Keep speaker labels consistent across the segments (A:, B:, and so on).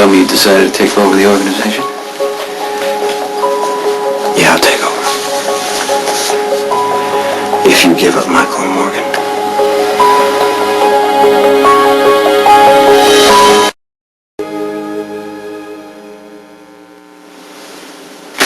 A: tell me you decided to take over the organization?
B: Yeah, I'll take over. If you give up Michael and Morgan.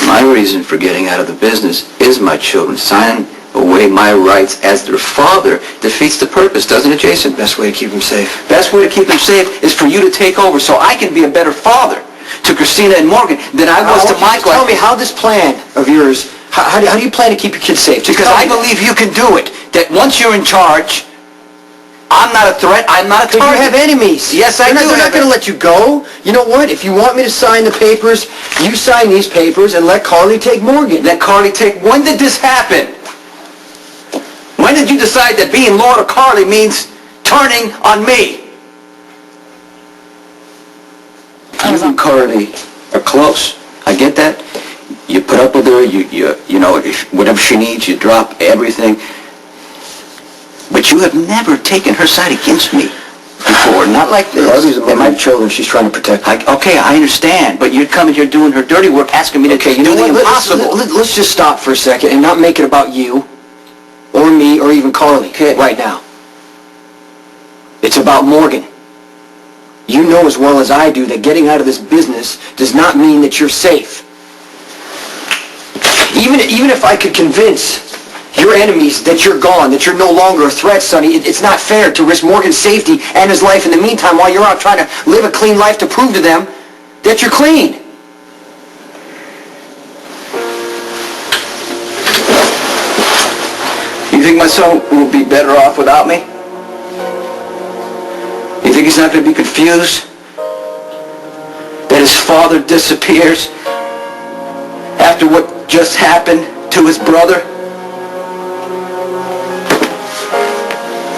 A: My reason for getting out of the business is my children. Signing away my rights as their father defeats the purpose, doesn't it, Jason?
B: Best way to keep them safe.
A: Best way to keep them safe is for you to take over so I can be a better father to Christina and Morgan than I was to Michael.
B: Tell me how this plan of yours, how do you plan to keep your kids safe?
A: Because I believe you can do it. That once you're in charge, I'm not a threat, I'm not a target.
B: But you have enemies.
A: Yes, I do.
B: They're not going to let you go. You know what? If you want me to sign the papers, you sign these papers and let Carly take Morgan.
A: Let Carly take... When did this happen? When did you decide that being Lord of Carly means turning on me? You and Carly are close. I get that. You put up with her, you know, whatever she needs, you drop everything. But you have never taken her side against me before, not like this.
B: Carly's among my children. She's trying to protect them.
A: Okay, I understand, but you're coming here doing her dirty work, asking me to do the impossible.
B: Let's just stop for a second and not make it about you, or me, or even Carly right now. It's about Morgan. You know as well as I do that getting out of this business does not mean that you're safe. Even if I could convince your enemies that you're gone, that you're no longer a threat, Sonny, it's not fair to risk Morgan's safety and his life in the meantime while you're out trying to live a clean life to prove to them that you're clean.
A: You think my son will be better off without me? You think he's not going to be confused? That his father disappears after what just happened to his brother?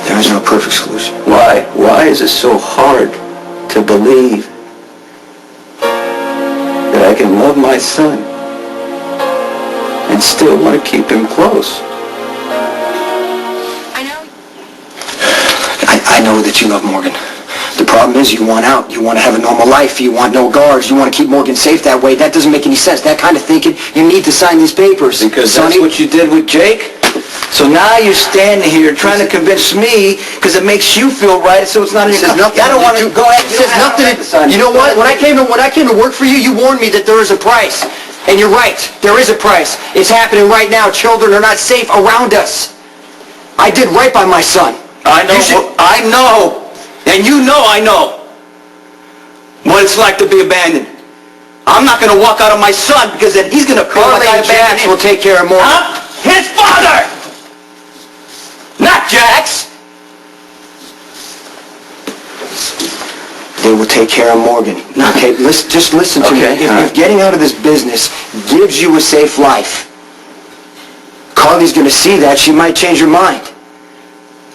B: There is no perfect solution.
A: Why? Why is it so hard to believe that I can love my son and still want to keep him close?
B: I know that you love Morgan. The problem is you want out. You want to have a normal life. You want no guards. You want to keep Morgan safe that way. That doesn't make any sense. That kind of thinking, you need to sign these papers.
A: Because Sonny, that's what you did with Jake? So now you're standing here trying to convince me because it makes you feel right, so it's not in your... I don't want to go ahead.
B: It says nothing. You know what? When I came to work for you, you warned me that there is a price. And you're right. There is a price. It's happening right now. Children are not safe around us. I did right by my son.
A: I know. I know. And you know I know what it's like to be abandoned. I'm not going to walk out on my son because then he's going to feel like I abandoned him.
B: Will take care of Morgan.
A: I'm his father! Not Jack's!
B: They will take care of Morgan. Okay, just listen to me. If getting out of this business gives you a safe life, Carly's going to see that. She might change her mind.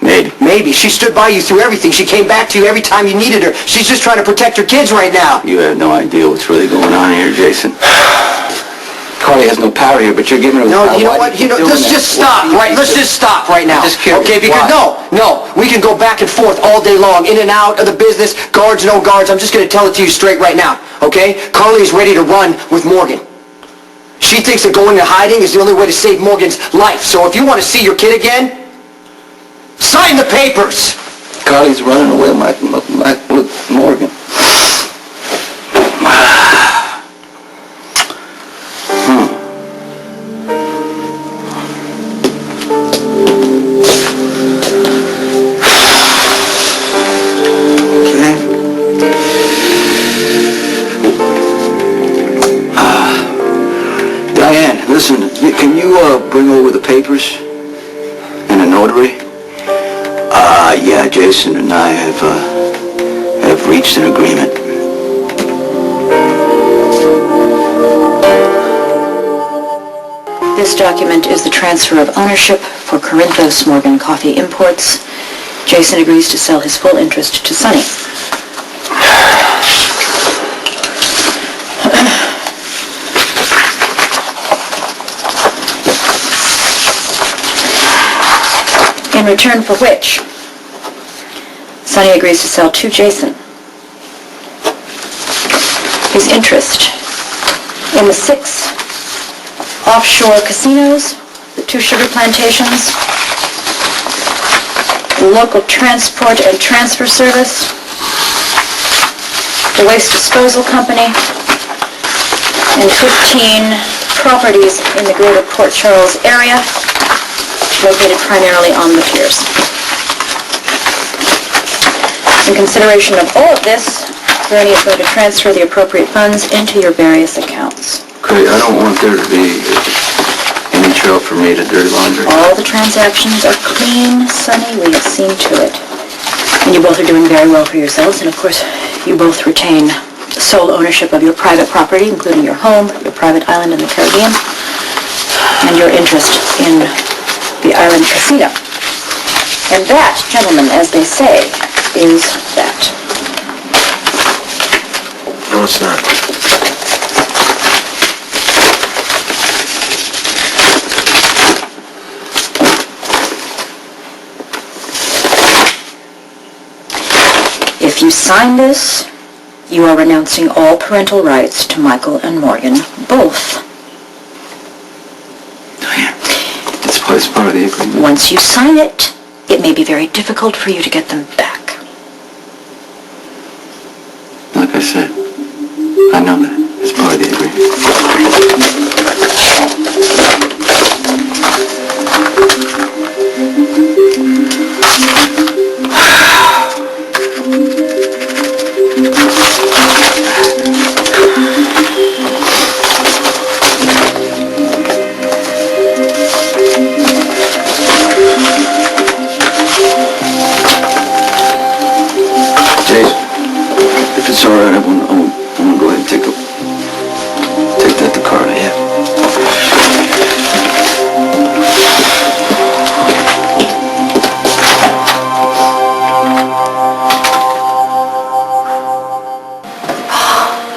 B: Maybe. She stood by you through everything. She came back to you every time you needed her. She's just trying to protect her kids right now.
A: You have no idea what's really going on here, Jason. Carly has no power here, but you're giving her the power.
B: No, you know what? Let's just stop, right? Let's just stop right now. Okay, because no, we can go back and forth all day long, in and out of the business, guards, no guards. I'm just going to tell it to you straight right now, okay? Carly is ready to run with Morgan. She thinks that going into hiding is the only way to save Morgan's life. So if you want to see your kid again, sign the papers!
A: Carly's running away with Morgan. Diane, listen, can you bring over the papers and a notary? Yeah, Jason and I have reached an agreement.
C: This document is the transfer of ownership for Corinthos Morgan Coffee Imports. Jason agrees to sell his full interest to Sonny. In return for which, Sonny agrees to sell to Jason his interest in the 6 offshore casinos, the 2 sugar plantations, the local transport and transfer service, the waste disposal company, and 15 properties in the greater Port Charles area, located primarily on the piers. In consideration of all of this, Bernie is going to transfer the appropriate funds into your various accounts.
A: Okay, I don't want there to be any trail for me to dirty laundry.
C: All the transactions are clean, Sonny. We have seen to it. And you both are doing very well for yourselves, and of course, you both retain sole ownership of your private property, including your home, your private island in the Caribbean, and your interest in the island casino. And that, gentlemen, as they say, is that.
A: No, it's not.
C: If you sign this, you are renouncing all parental rights to Michael and Morgan, both.
A: Oh, yeah. It's part of the agreement.
C: Once you sign it, it may be very difficult for you to get them back.
A: Like I said, I know that. It's part of the agreement. If it's all right, I want to go ahead and take that to Carla, yeah.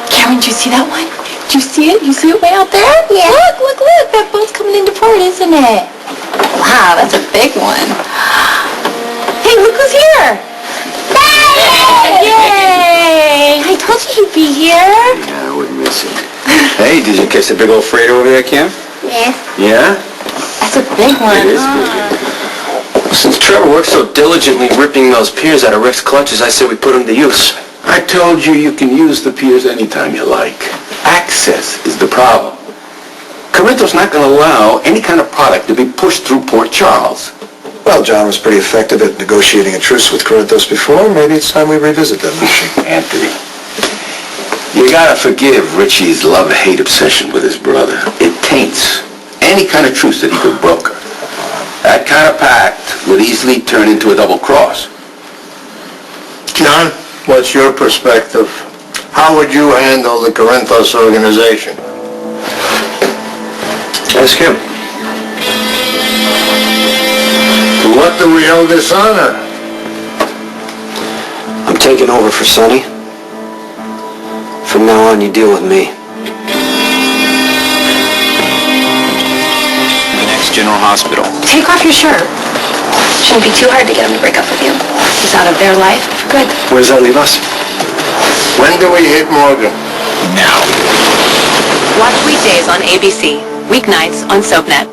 D: Cameron, did you see that one? Did you see it? You see it way out there? Yeah. Look, that boat's coming into port, isn't it? Wow, that's a big one. Hey, look who's here! Yay! I told you he'd be here.
A: Yeah, I wouldn't miss it. Hey, did you catch the big old freighter over there, Kim?
D: Yeah.
A: Yeah?
D: That's a big one.
A: It is big.
E: Since Trevor worked so diligently ripping those piers out of Rick's clutches, I say we put them to use.
F: I told you you can use the piers anytime you like. Access is the problem. Corinthos not going to allow any kind of product to be pushed through Port Charles.
G: Well, John was pretty effective at negotiating a truce with Corinthos before. Maybe it's time we revisit that issue.
F: Anthony, you gotta forgive Richie's love-hate obsession with his brother. It taints any kind of truce that he could broker. That kind of pact would easily turn into a double cross.
H: John, what's your perspective? How would you handle the Corinthos organization?
E: Ask him.
H: What do we owe this honor?
B: I'm taking over for Sonny. From now on, you deal with me.
E: The next General Hospital.
D: Take off your shirt. Shouldn't be too hard to get him to break up with you. He's out of their life for good.
G: Where does that leave us?
H: When do we hit Morgan?
F: Now.
I: Watch weekdays on ABC, weeknights on SoapNet.